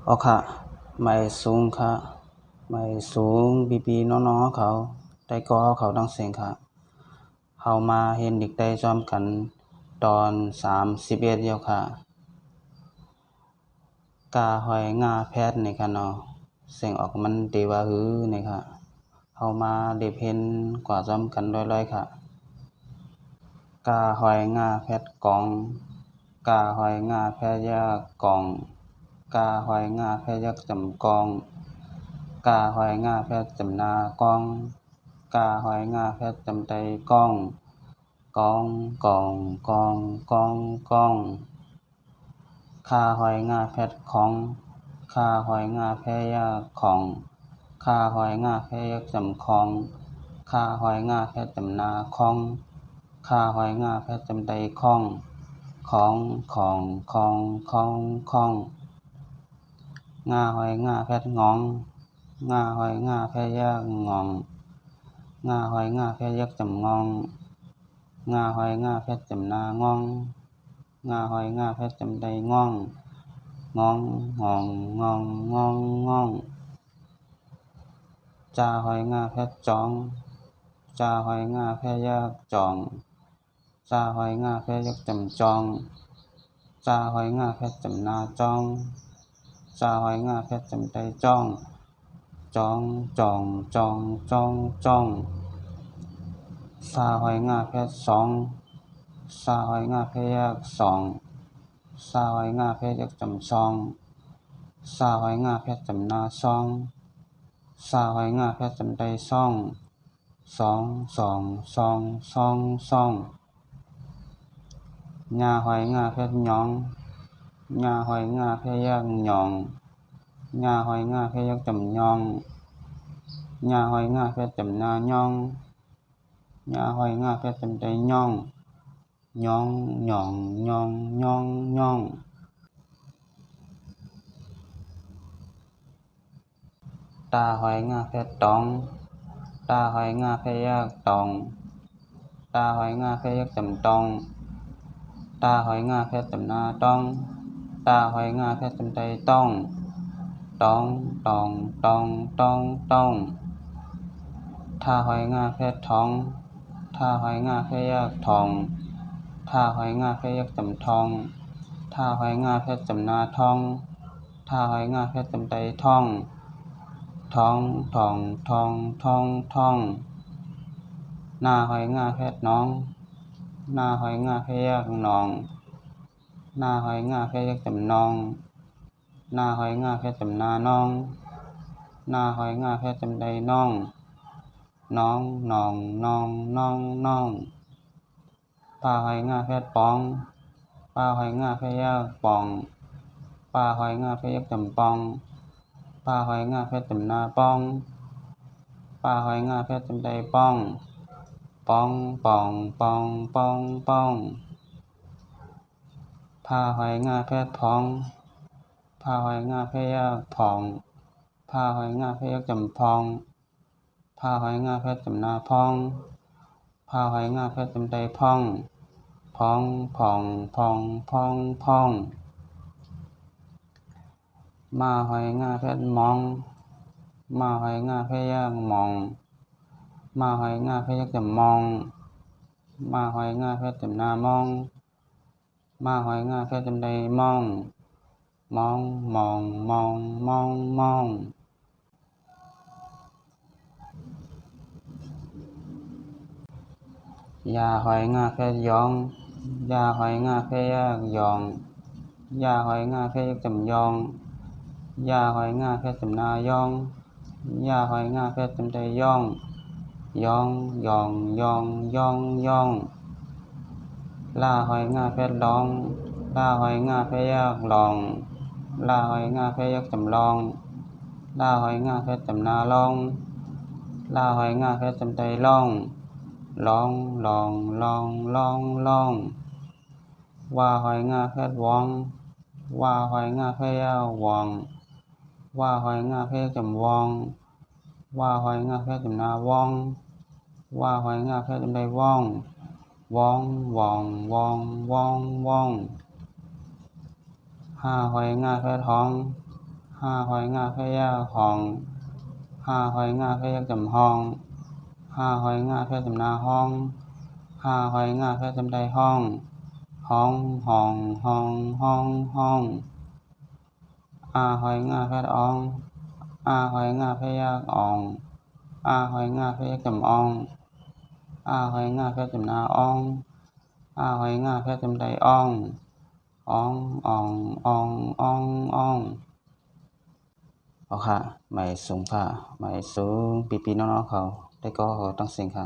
ออกค่ะไม่สูงค่ะไม่สูงบีน้อเขาได้ก็เขาดังเสียงค่ะเฮามาเห็นเด็กได้จอมกันตอน31เดียวค่ะกาหอยงาแพทย์นี่ค่ะเนาะเสียงออกมันดีว่าฮือนี่ค่ะเฮามาได้เห็นกว่าจอมกันร้อยๆค่ะกาหอยงาแพทย์กองกาหอยงาแพทย์ยากองกาหอยงาแพทย์ยักจำกองกาหอยงาแพทย์จำนากองกาหอยงาแพทย์จำไตกองกองกองกองกองกองคาหอยงาแพทย์ของคาหอยงาแพทย์ยาของคาหอยงาแพทย์ยักจำคองคาหอยงาแพทย์จำนาคองคาหอยงาแพทย์จำไตคองของของงาหอยงาแพทย์งองงาหอยงาแพทย์ยากงองงาหอยงาแพทย์ยักจำงองงาหอยงาแพทย์จำนางองงาหอยงาแพทย์จำไตงองงองงองงองงองงองจาหอยงาแพทย์จองจาหอยงาแพทย์ยากจองจาหอยงาแพทย์ยักจำจองจาหอยงาแพทย์จำนาจองจาหอยงาแพทย์จำไตจ้องจองจองจองจองจ้องซาหอยงาแพทย์สองซาหอยงาแพทย์ยากสองซาหอยงาแพทย์ยักจำซองซาหอยงาแพทย์จำนาซองซาหอยงาแพทย์จำไตซ่องสองสองสองสองสองญาหอยงาแพทย์หยองญาหอยงาแพทย์ยากหยองญาหอยงาแพทย์ยักจำยองญาหอยงาแพทย์จำนาย่องญาหอยงาแพทย์จำไตย่องย่องย่องย่องย่องย่องตาหอยงาแพทย์ตองตาหอยงาแพทย์ยากตองตาหอยงาแพทย์ยักจำตองตาหอยงาแพทย์จำนาต้องตาหอยงาแพทย์จำไตต้องต้องต้องต้องต้องต้องท่าหอยงาแพทย์ท้องท่าหอยงาแพทย์ยากทองท่าหอยงาแพทย์ยักจำทองท่าหอยงาแพทย์จำนาท้องท่าหอยงาแพทย์จำไตท่องท้องท่องท่องท่องท่องหน้าหอยงาแพทย์น้องหน้าหอยงาแพทย์ยากนองหน้าหอยงาแพทย์ยักจำนองหน้าหอยงาแพทย์จำนาน้องหน้าหอยงาแพทย์จำไตน้องน้องน้องน้องน้องน้องปลาหอยงาแพทย์ปองปลาหอยงาแพทย์ยากปองปลาหอยงาแพทย์ยักจำปองปลาหอยงาแพทย์จำนาป้องปลาหอยงาแพทย์จำไตป้องป้องป้องป้องป้องป้องพาหอยงาแพทย์พองพาหอยงาแพทย์ยากพองพาหอยงาแพทย์ยักจำพองพาหอยงาแพทย์จำนาพองพาหอยงาแพทย์จำไตพองพองพองพองพองพองมาหอยงาแพทย์มองมาหอยงาแพทย์ยากมองมาหอยงาแพทย์ยักจำมองมาหอยงาแพทย์จำนามองมาหอยงาแพทย์จำไตมองมองมองมองมองมองยาหอยงาแพทย์ยองยาหอยงาแพทย์ยากยองยาหอยงาแพทย์ยักจำยองยาหอยงาแพทย์จำนายองยาหอยงาแพทย์จำไตย่องย่องย่องย่องย่องย่องลาหอยงาแพทย์ลองลาหอยงาแพทย์ยากลองลาหอยงาแพทย์ยักจำลองลาหอยงาแพทย์จำนาลองลาหอยงาแพทย์จำไตล่องลองลองลองลองลองว่าหอยงาแพทย์วองว่าหอยงาแพทย์ยากวองว่าหอยงาแพทย์จำวองว่าหอยงาแพทย์จำนาวองว่าหอยงาแพทย์จำไตว่องวองวองวองวองวองห้าหอยงาแพทย์ท้อง ห้าหอยงาพยาห้องห้าหอยงาพยักจำห้องห้าหอยงาพยักจำนาห้องห้าหอยงาพยักจำใดห้องห้องห้องห้องห้องห้องอาหอยงาพยักอ่องอาหอยงาพยักอ่องอาหอยงาพยักจำอ่องอาหอยงาพยักจำนาอ่องอาหอยงาพยักจำใดอ่องอ่องอ่องอ่องอ่องอ่องเอาค่ะหมายสูงค่ะหมายสูงปีๆน้องๆเขาได้ก็ต้องเสียงค่ะ